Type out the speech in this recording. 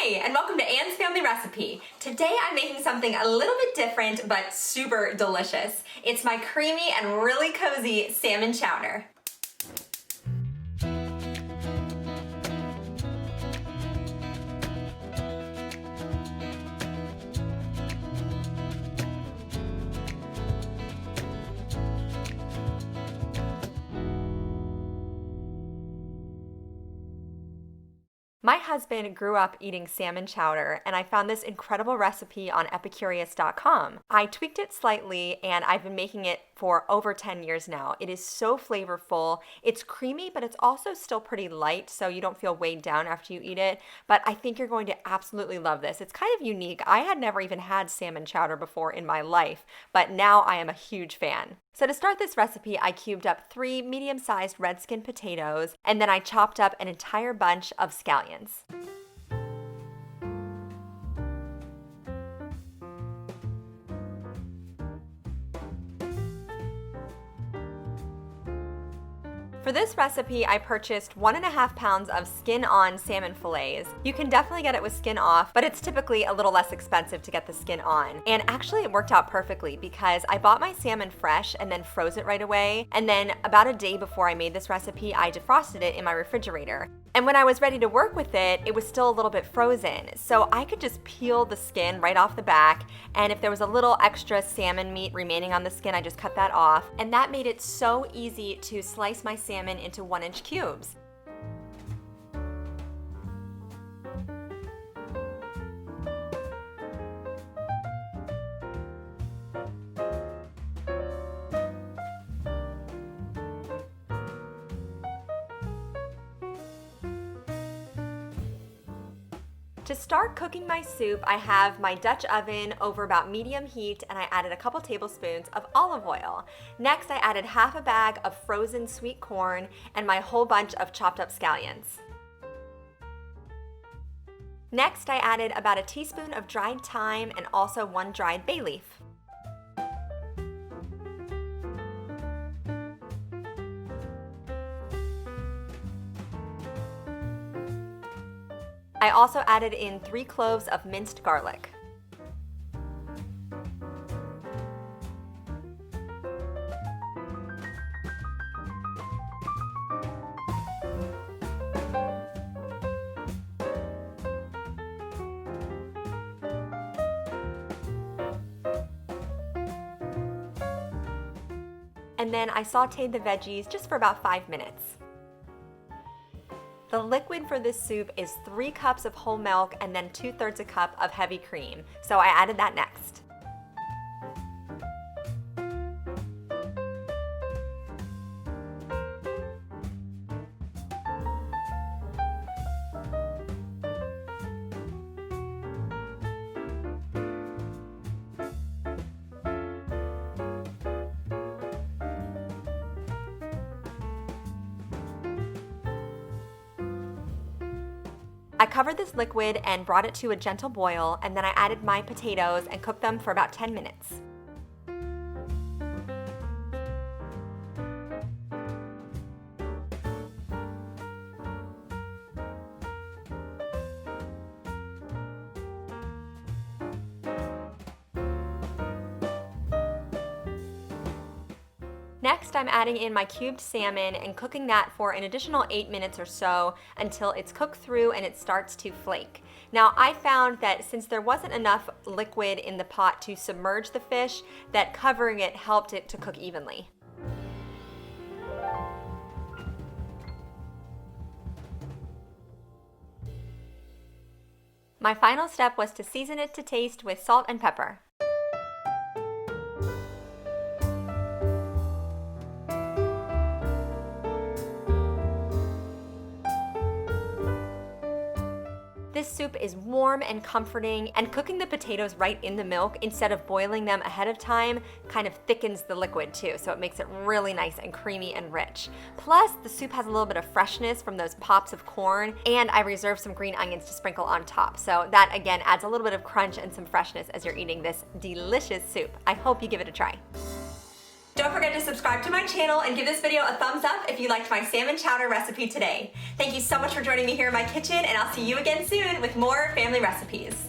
Hey, and welcome to Anne's Family Recipe. Today I'm making something a little bit different, but super delicious. It's my creamy and really cozy salmon chowder. My husband grew up eating salmon chowder, and I found this incredible recipe on epicurious.com. I tweaked it slightly, and I've been making it for over 10 years now. It is so flavorful. It's creamy, but it's also still pretty light, so you don't feel weighed down after you eat it. But I think you're going to absolutely love this. It's kind of unique. I had never even had salmon chowder before in my life, but now I am a huge fan. So to start this recipe, I cubed up 3 medium-sized red skin potatoes, and then I chopped up an entire bunch of scallions. For this recipe, I purchased 1.5 pounds of skin-on salmon fillets. You can definitely get it with skin off, but it's typically a little less expensive to get the skin on. And actually it worked out perfectly because I bought my salmon fresh and then froze it right away. And then about a day before I made this recipe, I defrosted it in my refrigerator. And when I was ready to work with it, it was still a little bit frozen. So I could just peel the skin right off the back. And if there was a little extra salmon meat remaining on the skin, I just cut that off. And that made it so easy to slice my salmon into 1-inch cubes. To start cooking my soup, I have my Dutch oven over about medium heat, and I added a couple tablespoons of olive oil. Next, I added half a bag of frozen sweet corn and my whole bunch of chopped up scallions. Next, I added about a teaspoon of dried thyme and also 1 dried bay leaf. I also added in 3 cloves of minced garlic. And then I sauteed the veggies just for about 5 minutes. The liquid for this soup is 3 cups of whole milk and then 2/3 a cup of heavy cream. So I added that next. I covered this liquid and brought it to a gentle boil, and then I added my potatoes and cooked them for about 10 minutes. Next, I'm adding in my cubed salmon and cooking that for an additional 8 minutes or so until it's cooked through and it starts to flake. Now, I found that since there wasn't enough liquid in the pot to submerge the fish, that covering it helped it to cook evenly. My final step was to season it to taste with salt and pepper. This soup is warm and comforting, and cooking the potatoes right in the milk instead of boiling them ahead of time kind of thickens the liquid too, so it makes it really nice and creamy and rich. Plus, the soup has a little bit of freshness from those pops of corn, and I reserved some green onions to sprinkle on top, so that again adds a little bit of crunch and some freshness as you're eating this delicious soup. I hope you give it a try. Don't forget to subscribe to my channel and give this video a thumbs up if you liked my salmon chowder recipe today. Thank you so much for joining me here in my kitchen, and I'll see you again soon with more family recipes.